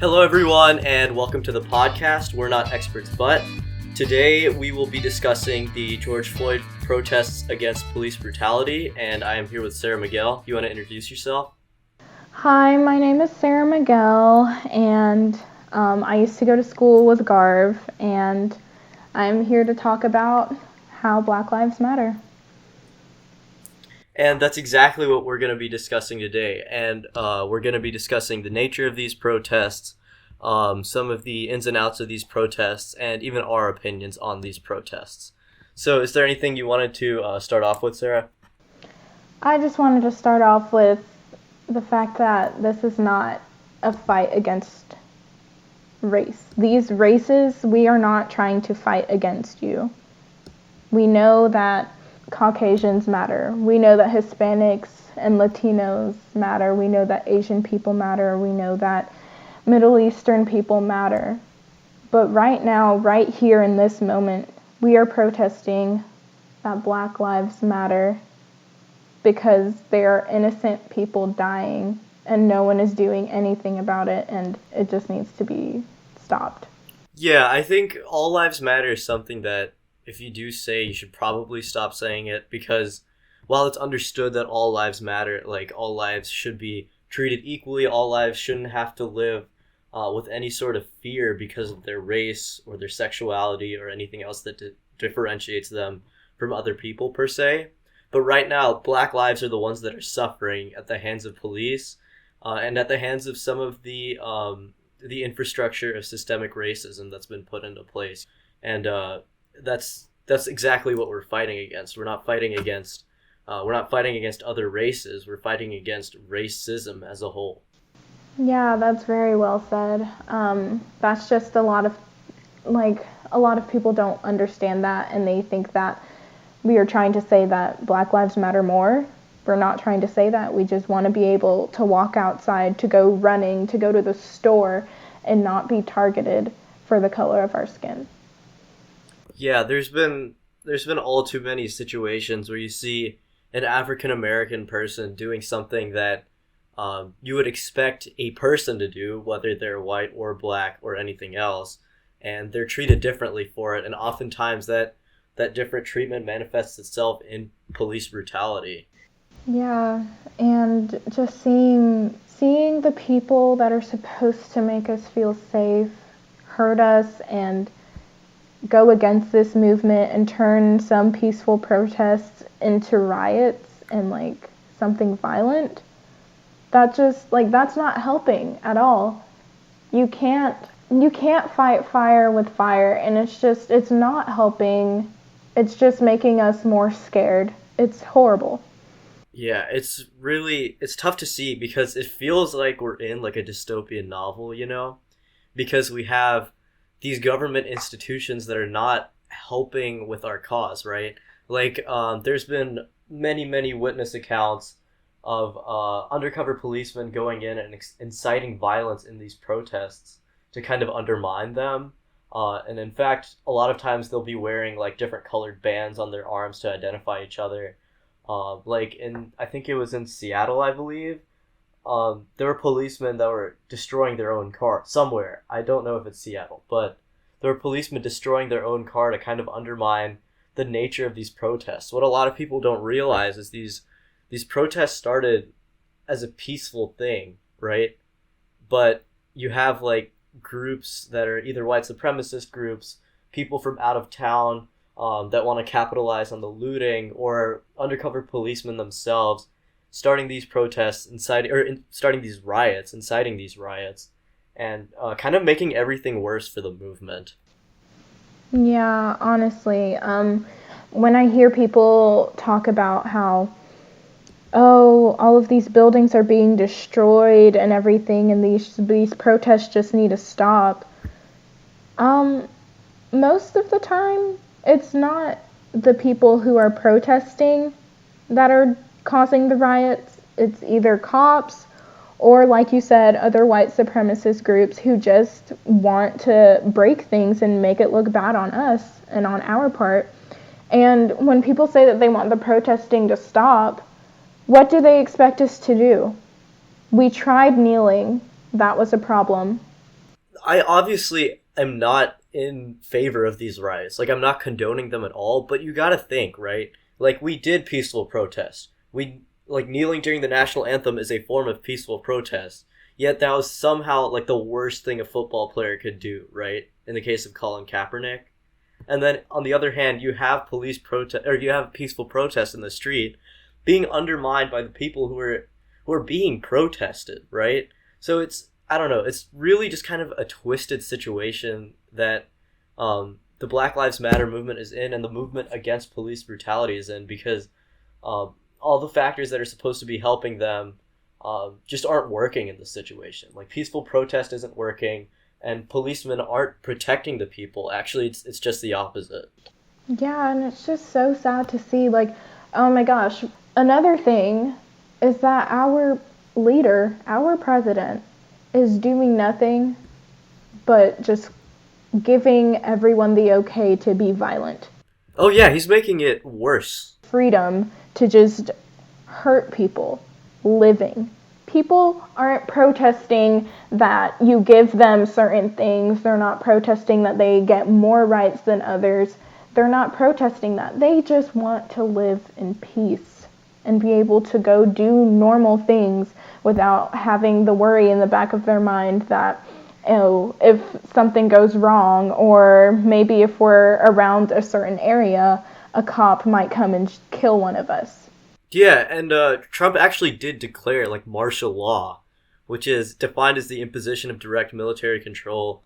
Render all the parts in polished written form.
Hello everyone and welcome to the podcast. We're not experts, but today we will be discussing the George Floyd protests against police brutality, and I am here with Sarah Miguel. You want to introduce yourself? Hi, my name is Sarah Miguel, and I used to go to school with Garv, and I'm here to talk about how Black Lives Matter. And that's exactly what we're going to be discussing today. And we're going to be discussing the nature of these protests, some of the ins and outs of these protests, and even our opinions on these protests. So is there anything you wanted to start off with, Sarah? I just wanted to start off with the fact that this is not a fight against race. These races, we are not trying to fight against you. We know that Caucasians matter. We know that Hispanics and Latinos matter. We know that Asian people matter. We know that Middle Eastern people matter. But right now, right here in this moment, we are protesting that Black Lives Matter because there are innocent people dying and no one is doing anything about it, and it just needs to be stopped. Yeah, I think all lives matter is something that if you do say, you should probably stop saying it, because while it's understood that all lives matter, like all lives should be treated equally, all lives shouldn't have to live with any sort of fear because of their race or their sexuality or anything else that differentiates them from other people per se. But right now, Black lives are the ones that are suffering at the hands of police and at the hands of some of the infrastructure of systemic racism that's been put into place. And that's exactly what we're fighting against. We're not fighting against other races. We're fighting against racism as a whole. Yeah, that's very well said. That's just a lot of people don't understand that, and they think that we are trying to say that Black Lives Matter more. We're not trying to say that. We just want to be able to walk outside, to go running, to go to the store, and not be targeted for the color of our skin. Yeah, there's been all too many situations where you see an African American person doing something that you would expect a person to do, whether they're white or black or anything else, and they're treated differently for it. And oftentimes that different treatment manifests itself in police brutality. Yeah, and just seeing the people that are supposed to make us feel safe hurt us and go against this movement and turn some peaceful protests into riots and something violent. That's not helping at all. You can't fight fire with fire, and it's not helping. It's just making us more scared. It's horrible. Yeah, it's tough to see because it feels like we're in like a dystopian novel, because we have these government institutions that are not helping with our cause, right? There's been many witness accounts of undercover policemen going in and inciting violence in these protests to kind of undermine them. And in fact, a lot of times they'll be wearing different colored bands on their arms to identify each other. I think it was in Seattle, I believe. There were policemen that were destroying their own car somewhere. I don't know if it's Seattle, but there were policemen destroying their own car to kind of undermine the nature of these protests. What a lot of people don't realize is these protests started as a peaceful thing, right? But you have groups that are either white supremacist groups, people from out of town that want to capitalize on the looting, or undercover policemen themselves starting these protests, starting these riots, inciting these riots, and kind of making everything worse for the movement. Yeah, honestly, when I hear people talk about how, all of these buildings are being destroyed and everything, and these protests just need to stop, most of the time, it's not the people who are protesting that are causing the riots. It's either cops or, like you said, other white supremacist groups who just want to break things and make it look bad on us and on our part. And when people say that they want the protesting to stop, what do they expect us to do? We tried kneeling. That was a problem. I obviously am not in favor of these riots. Like, I'm not condoning them at all, but you gotta think, right? Like, we did peaceful protest. Like, kneeling during the national anthem is a form of peaceful protest. Yet that was somehow, like, the worst thing a football player could do, right? In the case of Colin Kaepernick. And then, on the other hand, you have you have peaceful protests in the street being undermined by the people who are being protested, right? So I don't know, it's really just kind of a twisted situation that the Black Lives Matter movement is in, and the movement against police brutality is in, because all the factors that are supposed to be helping them just aren't working in this situation. Like, peaceful protest isn't working, and policemen aren't protecting the people. Actually, it's just the opposite. Yeah, and it's just so sad to see, like, oh my gosh. Another thing is that our leader, our president, is doing nothing but just giving everyone the okay to be violent. Oh yeah, he's making it worse. Freedom to just hurt people living. People aren't protesting that you give them certain things. They're not protesting that they get more rights than others. They're not protesting that. They just want to live in peace and be able to go do normal things without having the worry in the back of their mind that, if something goes wrong, or maybe if we're around a certain area, a cop might come and kill one of us. Yeah, and Trump actually did declare, like, martial law, which is defined as the imposition of direct military control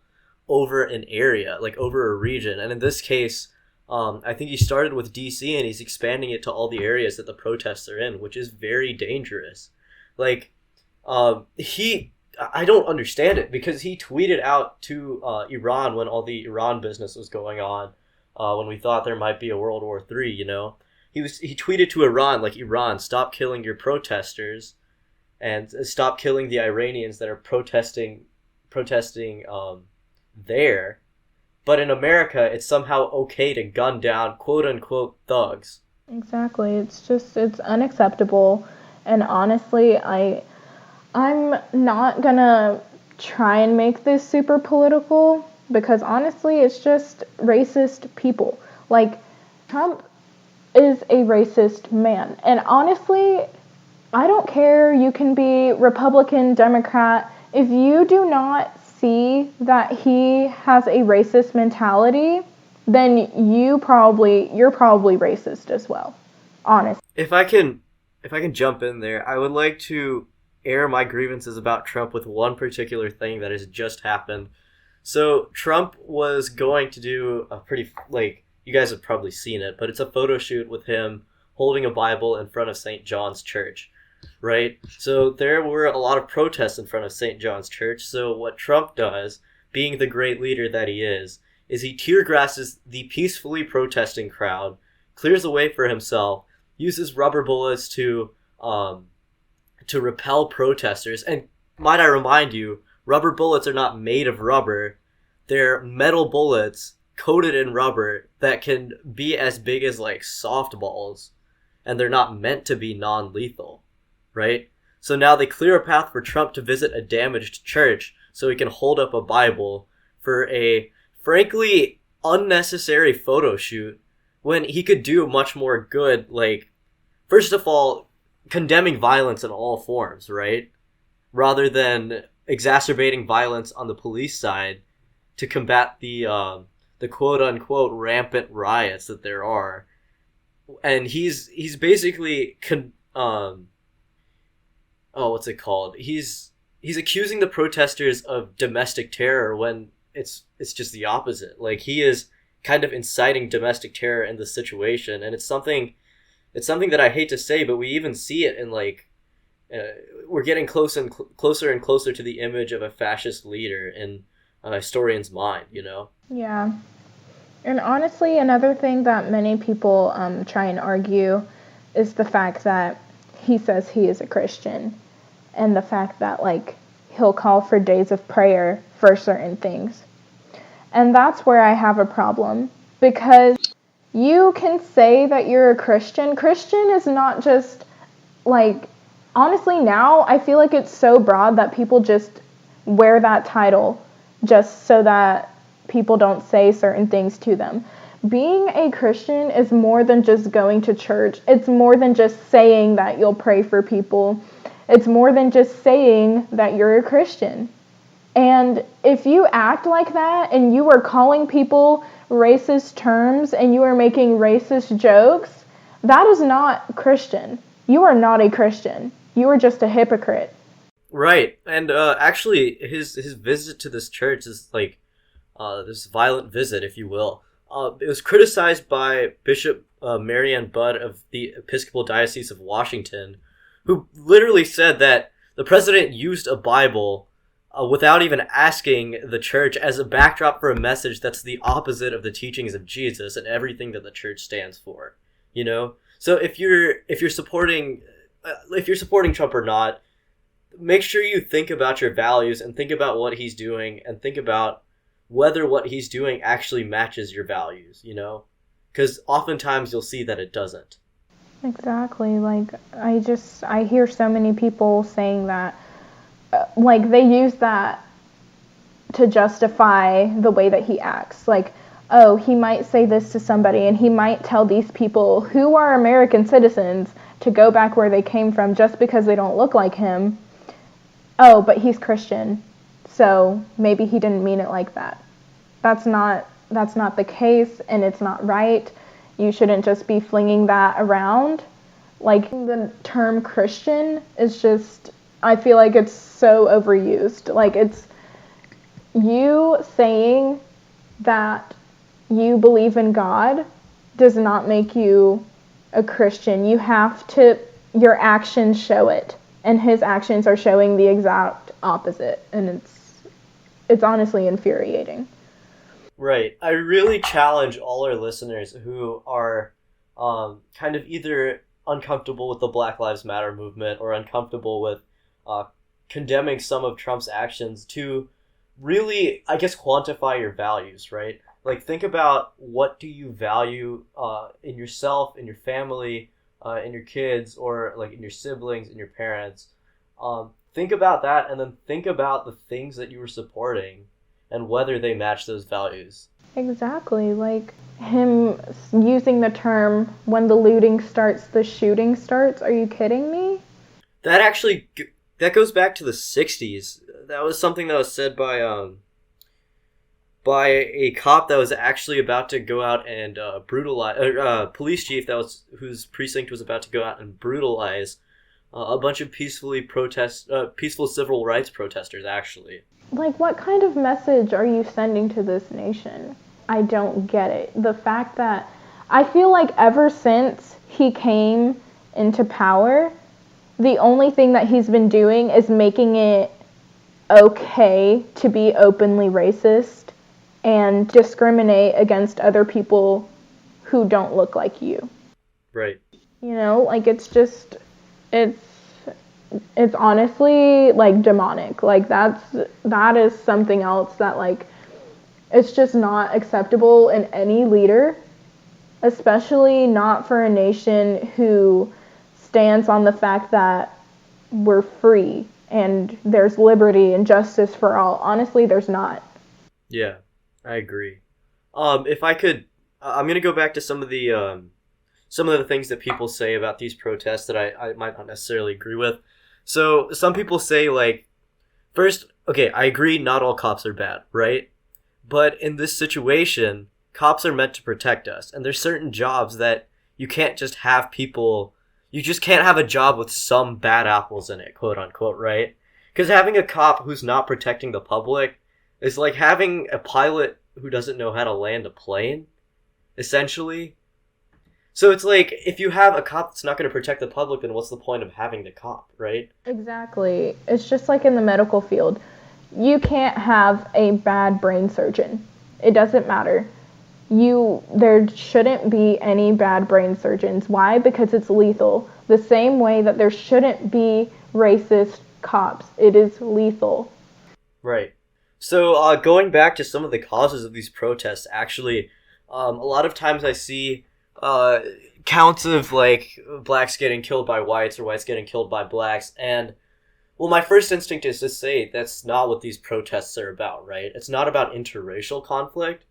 over an area, like over a region. And in this case, I think he started with DC and he's expanding it to all the areas that the protests are in, which is very dangerous. Like, I don't understand it, because he tweeted out to Iran when all the Iran business was going on, when we thought there might be a World War III, you know? He tweeted to Iran, like, Iran, stop killing your protesters, and stop killing the Iranians that are protesting there. But in America, it's somehow okay to gun down quote-unquote thugs. Exactly. It's unacceptable. And honestly, I'm not gonna try and make this super political, because honestly, it's just racist people. Like, Trump is a racist man. And honestly, I don't care. You can be Republican, Democrat. If you do not see that he has a racist mentality, then you're probably racist as well. Honestly. If I can jump in there, I would like to air my grievances about Trump with one particular thing that has just happened. So Trump was going to do a pretty, like, you guys have probably seen it, but it's a photo shoot with him holding a Bible in front of St. John's Church, right? So there were a lot of protests in front of St. John's Church. So what Trump does, being the great leader that he is he tear gasses the peacefully protesting crowd, clears a way for himself, uses rubber bullets to repel protesters. And might I remind you, rubber bullets are not made of rubber. They're metal bullets coated in rubber that can be as big as, like, softballs, and they're not meant to be non-lethal, right? So now they clear a path for Trump to visit a damaged church so he can hold up a Bible for a, frankly, unnecessary photo shoot, when he could do much more good, like, first of all, condemning violence in all forms, right? Rather than exacerbating violence on the police side to combat the quote-unquote rampant riots that there are. And he's basically what's it called? He's accusing the protesters of domestic terror when it's just the opposite. Like, he is kind of inciting domestic terror in the situation, and it's something that I hate to say, but we even see it in, like, we're getting closer and closer to the image of a fascist leader in a historian's mind, you know? Yeah. And honestly, another thing that many people try and argue is the fact that he says he is a Christian, and the fact that, like, he'll call for days of prayer for certain things. And that's where I have a problem, because you can say that you're a Christian. Christian is not just, like, honestly, now I feel like it's so broad that people just wear that title just so that people don't say certain things to them. Being a Christian is more than just going to church. It's more than just saying that you'll pray for people. It's more than just saying that you're a Christian. And if you act like that and you are calling people racist terms and you are making racist jokes, that is not Christian. You are not a Christian. You are just a hypocrite. Right. And actually, his visit to this church is like this violent visit, if you will. It was criticized by Bishop Marianne Budd of the Episcopal Diocese of Washington, who literally said that the president used a Bible without even asking the church as a backdrop for a message that's the opposite of the teachings of Jesus and everything that the church stands for. You know, so if you're supporting Trump or not, make sure you think about your values and think about what he's doing and think about whether what he's doing actually matches your values. You know, because oftentimes you'll see that it doesn't. Exactly. Like I hear so many people saying that. Like, they use that to justify the way that he acts. Like, oh, he might say this to somebody, and he might tell these people who are American citizens to go back where they came from just because they don't look like him. Oh, but he's Christian, so maybe he didn't mean it like that. That's not the case, and it's not right. You shouldn't just be flinging that around. Like, the term Christian is just... I feel like it's so overused. Like, it's you saying that you believe in God does not make you a Christian. You have to, your actions show it. And his actions are showing the exact opposite. And it's honestly infuriating. Right. I really challenge all our listeners who are kind of either uncomfortable with the Black Lives Matter movement or uncomfortable with condemning some of Trump's actions to really, I guess, quantify your values, right? Like, think about what do you value in yourself, in your family, in your kids, or like in your siblings, in your parents. Think about that, and then think about the things that you were supporting and whether they match those values. Exactly. Like, him using the term, when the looting starts, the shooting starts. Are you kidding me? That goes back to the 60s. That was something that was said by a cop that was actually about to go out and brutalize police chief whose precinct was about to go out and brutalize a bunch of peaceful civil rights protesters, actually. Like, what kind of message are you sending to this nation? I don't get it. The fact that I feel like ever since he came into power, the only thing that he's been doing is making it okay to be openly racist and discriminate against other people who don't look like you. Right. You know, like, it's honestly, like, demonic. Like, that is something else that, like, it's just not acceptable in any leader, especially not for a nation who stands on the fact that we're free and there's liberty and justice for all. Honestly, there's not. Yeah, I agree. If I could, I'm gonna go back to some of the things that people say about these protests that I might not necessarily agree with. So some people say, like, first, okay, I agree, not all cops are bad, right? But in this situation, cops are meant to protect us, and there's certain jobs that you can't just have people. You just can't have a job with some bad apples in it, quote unquote, right? Because having a cop who's not protecting the public is like having a pilot who doesn't know how to land a plane, essentially. So it's like, if you have a cop that's not going to protect the public, then what's the point of having the cop, right? Exactly. It's just like in the medical field. You can't have a bad brain surgeon. It doesn't matter. There shouldn't be any bad brain surgeons. Why? Because it's lethal. The same way that there shouldn't be racist cops. It is lethal. Right. So going back to some of the causes of these protests, actually, a lot of times I see counts of, like, blacks getting killed by whites or whites getting killed by blacks, and Well, my first instinct is to say that's not what these protests are about, right? It's not about interracial conflict.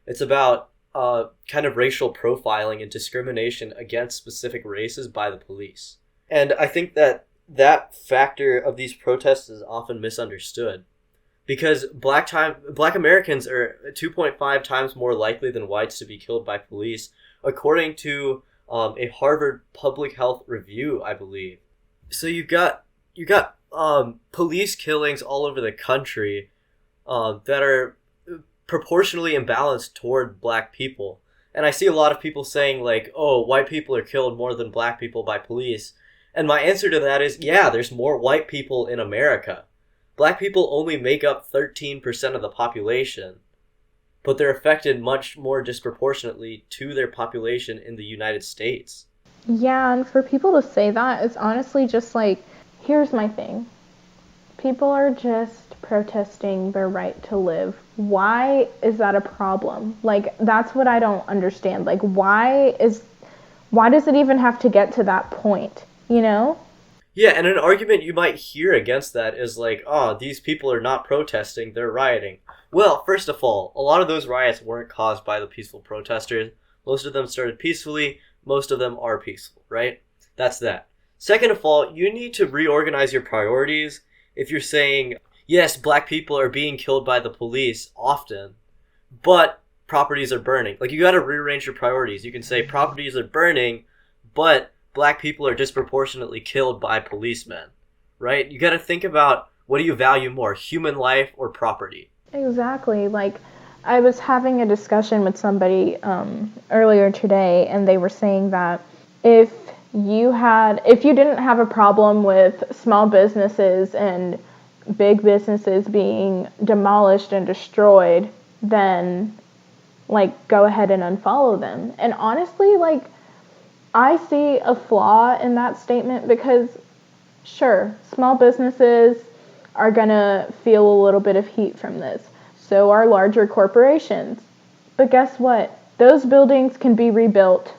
It's about kind of racial profiling and discrimination against specific races by the police. And I think that that factor of these protests is often misunderstood because black Americans are 2.5 times more likely than whites to be killed by police, according to a Harvard Public Health Review, I believe. So you got police killings all over the country that are proportionally imbalanced toward black people. And I see a lot of people saying like, oh, white people are killed more than black people by police. And my answer to that is, yeah, there's more white people in America. Black people only make up 13% of the population, but they're affected much more disproportionately to their population in the United States. Yeah, and for people to say that is honestly just like, here's my thing. People are just protesting their right to live. Why is that a problem? Like, that's what I don't understand. Like, why does it even have to get to that point, you know? Yeah, and an argument you might hear against that is like, oh, these people are not protesting, they're rioting. Well, first of all, a lot of those riots weren't caused by the peaceful protesters. Most of them started peacefully, most of them are peaceful, right? That's that. Second of all, you need to reorganize your priorities. If you're saying, yes, black people are being killed by the police often, but properties are burning. Like, you gotta rearrange your priorities. You can say properties are burning, but black people are disproportionately killed by policemen, right? You gotta think about, what do you value more, human life or property? Exactly. Like, I was having a discussion with somebody earlier today, and they were saying that if you didn't have a problem with small businesses and big businesses being demolished and destroyed, then like go ahead and unfollow them. And honestly, like, I see a flaw in that statement because sure, small businesses are gonna feel a little bit of heat from this. So are larger corporations. But guess what? Those buildings can be rebuilt.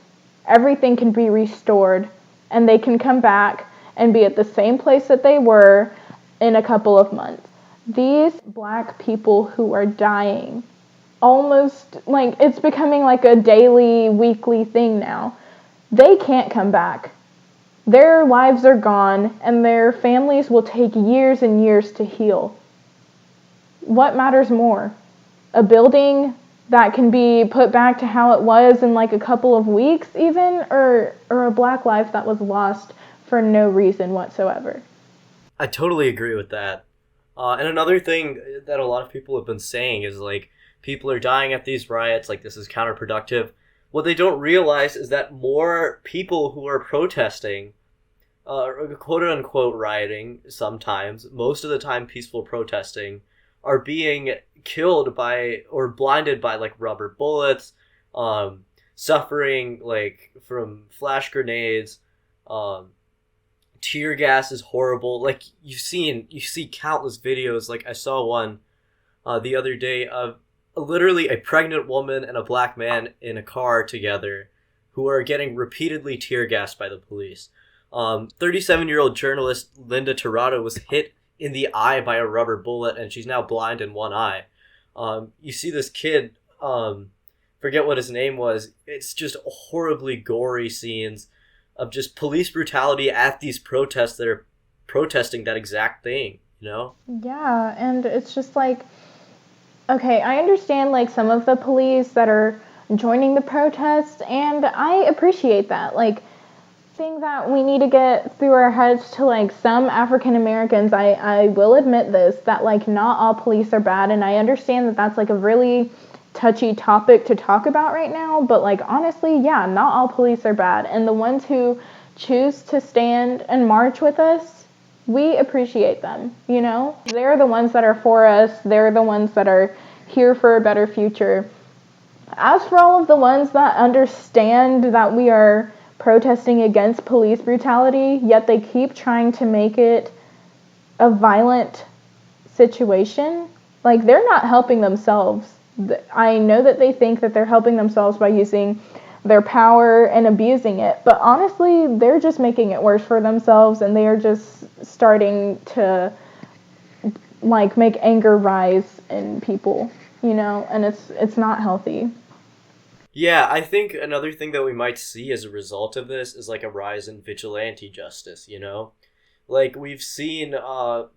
Everything can be restored, and they can come back and be at the same place that they were in a couple of months. These black people who are dying, almost like it's becoming like a daily, weekly thing now, they can't come back. Their lives are gone, and their families will take years and years to heal. What matters more? A building that can be put back to how it was in like a couple of weeks even, or a black life that was lost for no reason whatsoever? I totally agree with that. And another thing that a lot of people have been saying is like, people are dying at these riots, like this is counterproductive. What they don't realize is that more people who are protesting, quote unquote rioting sometimes, most of the time peaceful protesting, are being killed by or blinded by like rubber bullets, suffering like from flash grenades, tear gas is horrible. Like you see countless videos. Like I saw one the other day of literally a pregnant woman and a black man in a car together who are getting repeatedly tear gassed by the police. 37-year-old journalist Linda Tirado was hit in the eye by a rubber bullet, and she's now blind in one eye. You see this kid, forget what his name was. It's just horribly gory scenes of just police brutality at these protests that are protesting that exact thing, you know? Yeah, and it's just like, okay, I understand like some of the police that are joining the protests, and I appreciate that. Like, thing that we need to get through our heads to like some African Americans, I will admit this, that like not all police are bad, and I understand that that's like a really touchy topic to talk about right now, but like honestly, yeah, not all police are bad, and the ones who choose to stand and march with us, we appreciate them, you know? They're the ones that are for us, they're the ones that are here for a better future. As for all of the ones that understand that we are protesting against police brutality, yet they keep trying to make it a violent situation, like they're not helping themselves. I know that they think that they're helping themselves by using their power and abusing it. But honestly, they're just making it worse for themselves, and they are just starting to like make anger rise in people, and it's not healthy. Yeah, I think another thing that we might see as a result of this is like a rise in vigilante justice, you know? Like we've seen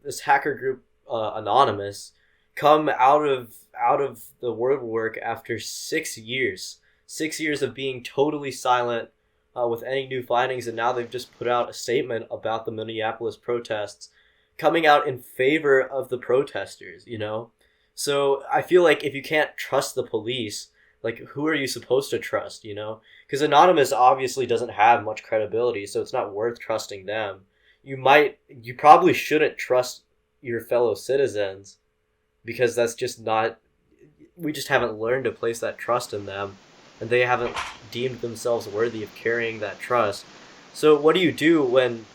this hacker group Anonymous come out of the woodwork after 6 years. 6 years of being totally silent with any new findings, and now they've just put out a statement about the Minneapolis protests, coming out in favor of the protesters, you know? So I feel like if you can't trust the police, like who are you supposed to trust, you know? Because Anonymous obviously doesn't have much credibility, so it's not worth trusting them. You probably shouldn't trust your fellow citizens because that's just not, we just haven't learned to place that trust in them, and they haven't deemed themselves worthy of carrying that trust. So what do you do when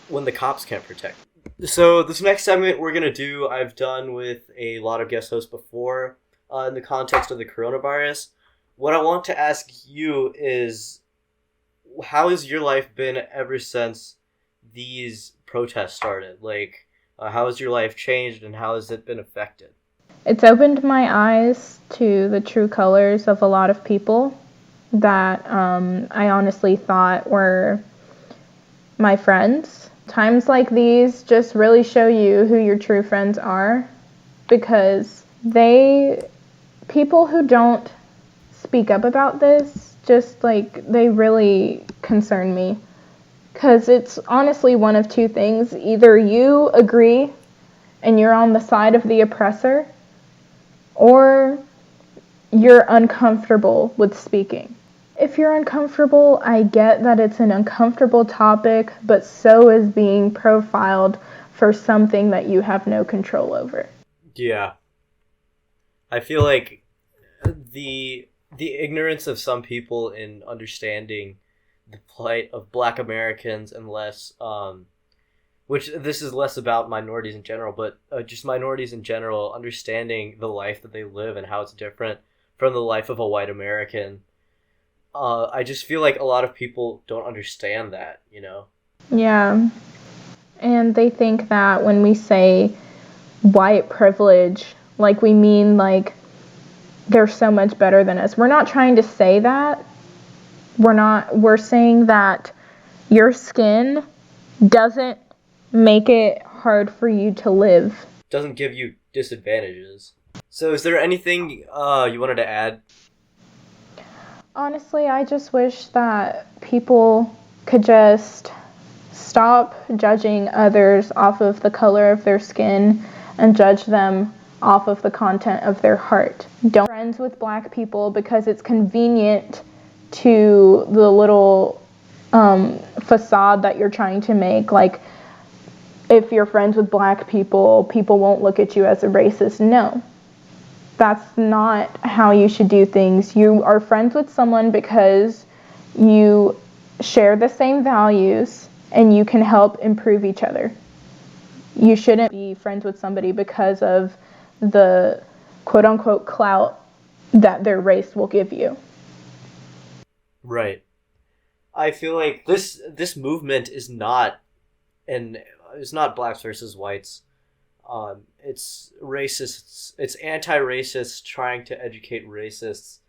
the cops can't protect you? So this next segment we're gonna do, I've done with a lot of guest hosts before, in the context of the coronavirus. What I want to ask you is, how has your life been ever since these protests started? Like, how has your life changed, and how has it been affected? It's opened my eyes to the true colors of a lot of people that I honestly thought were my friends. Times like these just really show you who your true friends are, because people who don't speak up about this, just like, they really concern me. Because it's honestly one of two things. Either you agree and you're on the side of the oppressor, or you're uncomfortable with speaking. If you're uncomfortable, I get that it's an uncomfortable topic, but so is being profiled for something that you have no control over. Yeah. I feel like the ignorance of some people in understanding the plight of Black Americans, and less which this is less about minorities in general, but just minorities in general understanding the life that they live and how it's different from the life of a white American. I just feel like a lot of people don't understand that, you know? Yeah. And they think that when we say white privilege, like, we mean like they're so much better than us. We're not trying to say that. We're saying that your skin doesn't make it hard for you to live. Doesn't give you disadvantages. So is there anything you wanted to add? Honestly, I just wish that people could just stop judging others off of the color of their skin and judge them off of the content of their heart. Don't be friends with Black people because it's convenient to the little facade that you're trying to make. Like, if you're friends with Black people, people won't look at you as a racist. No, that's not how you should do things. You are friends with someone because you share the same values and you can help improve each other. You shouldn't be friends with somebody because of the quote-unquote clout that their race will give you. Right. I feel like this movement is not it's not blacks versus whites. It's racists. It's anti-racists trying to educate racists,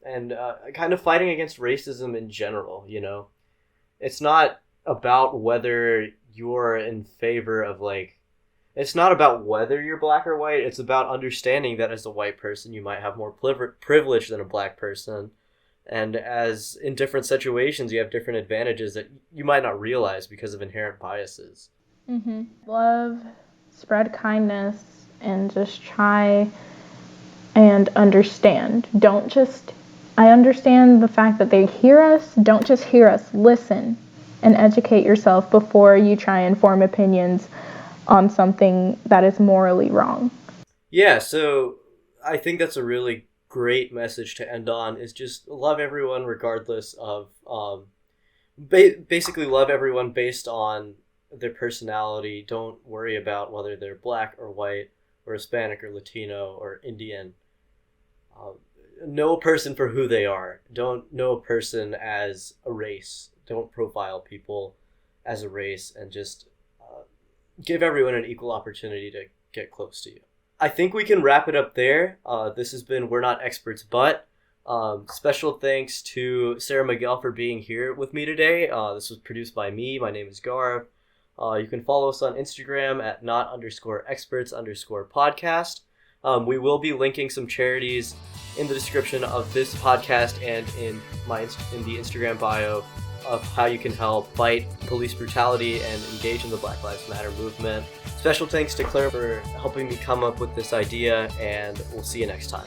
and kind of fighting against racism in general. You know, it's not about whether you're in favor of like. It's not about whether you're black or white. It's about understanding that as a white person, you might have more privilege than a black person, and as in different situations, you have different advantages that you might not realize because of inherent biases. Mm-hmm. Love, spread kindness, and just try and understand. I understand the fact that they hear us. Don't just hear us. Listen and educate yourself before you try and form opinions on something that is morally wrong. Yeah, so I think that's a really great message to end on, is just love everyone regardless of basically love everyone based on their personality. Don't worry about whether they're black or white or Hispanic or Latino or Indian. know a person for who they are. Don't know a person as a race. Don't profile people as a race, and just give everyone an equal opportunity to get close to you. I think we can wrap it up there. This has been We're Not Experts, But. Special thanks to Sarah Miguel for being here with me today. This was produced by me. My name is Garv. You can follow us on Instagram at not_experts_podcast. We will be linking some charities in the description of this podcast and in the Instagram bio of how you can help fight police brutality and engage in the Black Lives Matter movement. Special thanks to Claire for helping me come up with this idea, and we'll see you next time.